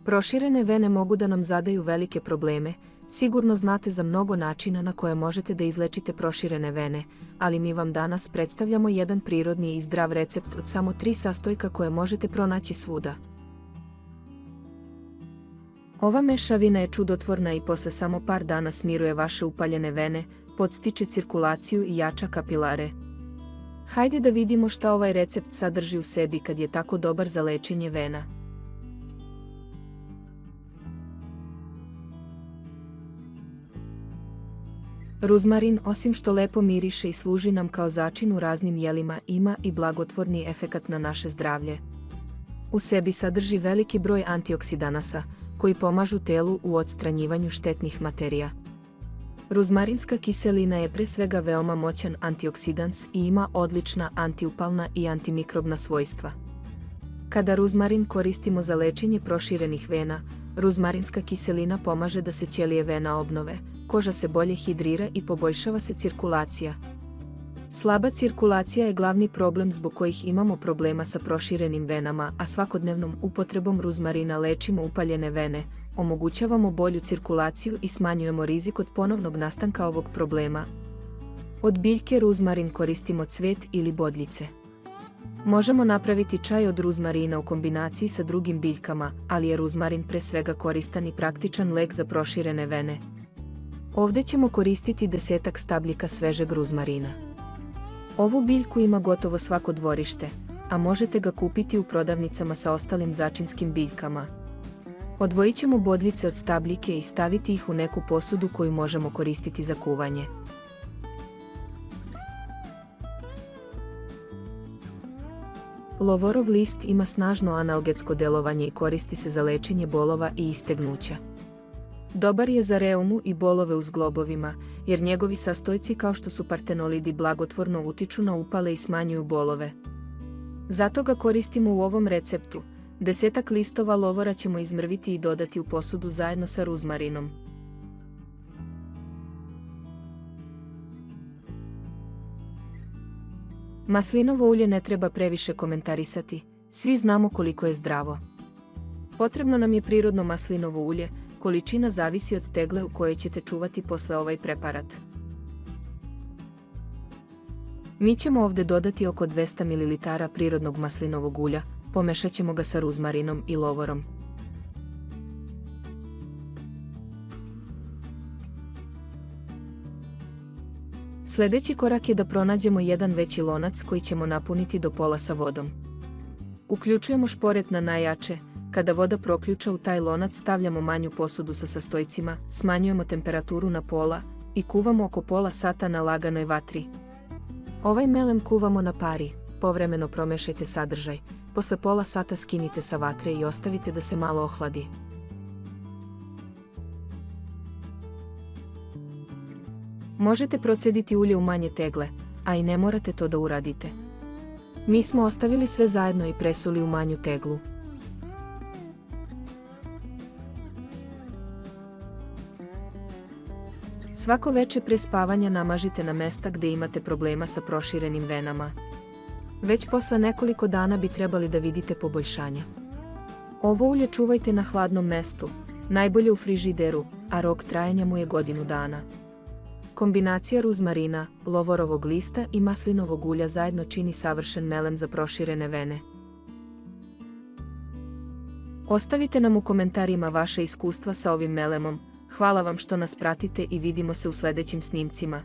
Proširene vene mogu da nam zadaju velike probleme. Sigurno znate za mnogo načina na koje možete da izlečite proširene vene, ali mi vam danas predstavljamo jedan prirodni i zdrav recept od samo 3 sastojka koje možete pronaći svuda. Ova mešavina je čudotvorna i posle samo par dana smiruje vaše upaljene vene, podstiče cirkulaciju i jača kapilare. Hajde da vidimo šta ovaj recept sadrži u sebi kad je tako dobar za lečenje vena. Ruzmarin, osim što lepo miriše i služi nam kao začin u raznim jelima, ima i blagotvorni efekat na naše zdravlje. U sebi sadrži veliki broj antioksidanasa, koji pomažu telu u odstranjivanju štetnih materija. Ruzmarinska kiselina je pre svega veoma moćan antioksidans i ima odlična antiupalna i antimikrobna svojstva. Kada ruzmarin koristimo za lečenje proširenih vena, ruzmarinska kiselina pomaže da se ćelije vena obnove, koža se bolje hidrira i poboljšava se cirkulacija. Slaba cirkulacija je glavni problem zbog kojih imamo problema sa proširenim venama, a svakodnevnom upotrebom ruzmarina lečimo upaljene vene, omogućavamo bolju cirkulaciju i smanjujemo rizik od ponovnog nastanka ovog problema. Od biljke ruzmarin koristimo cvet ili bodljice. Možemo napraviti čaj od ruzmarina u kombinaciji sa drugim biljkama, ali je ruzmarin pre svega koristan i praktičan lek za proširene vene. Ovde ćemo koristiti 10 stabljika svežeg ruzmarina. Ovu biljku ima gotovo svako dvorište, a možete ga kupiti u prodavnicama sa ostalim začinskim biljkama. Odvojit ćemo bodljice od stabljike i staviti ih u neku posudu koju možemo koristiti za kuvanje. Lovorov list ima snažno analgetsko delovanje i koristi se za lečenje bolova i istegnuća. Dobar je za reumu i bolove u zglobovima, jer njegovi sastojci kao što su partenolidi blagotvorno utiču na upale i smanjuju bolove. Zato ga koristimo u ovom receptu. 10 listova lovora ćemo izmrviti i dodati u posudu zajedno sa ruzmarinom. Maslinovo ulje ne treba previše komentarisati, svi znamo koliko je zdravo. Potrebno nam je prirodno maslinovo ulje, količina zavisi od tegle u kojoj ćete čuvati posle ovaj preparat. Mi ćemo ovde dodati oko 200 ml prirodnog maslinovog ulja, pomešat ćemo ga sa ruzmarinom i lovorom. Sledeći korak je da pronađemo jedan veći lonac koji ćemo napuniti do pola sa vodom. Uključujemo šporet na najjače. Kada voda proključa u taj lonac stavljamo manju posudu sa sastojcima, smanjujemo temperaturu na pola i kuvamo oko pola sata na laganoj vatri. Ovaj melem kuvamo na pari, povremeno promešajte sadržaj, posle pola sata skinite sa vatre i ostavite da se malo ohladi. Možete procediti ulje u manje tegle, a i ne morate to da uradite. Mi smo ostavili sve zajedno i presuli u manju teglu. Svako veče pre spavanja namažite na mesta gde imate problema sa proširenim venama. Već posle nekoliko dana bi trebali da vidite poboljšanja. Ovo ulje čuvajte na hladnom mestu, najbolje u frižideru, a rok trajanja mu je godinu dana. Kombinacija ruzmarina, lovorovog lista i maslinovog ulja zajedno čini savršen melem za proširene vene. Ostavite nam u komentarima vaše iskustva sa ovim melemom. Hvala vam što nas pratite i vidimo se u sledećim snimcima.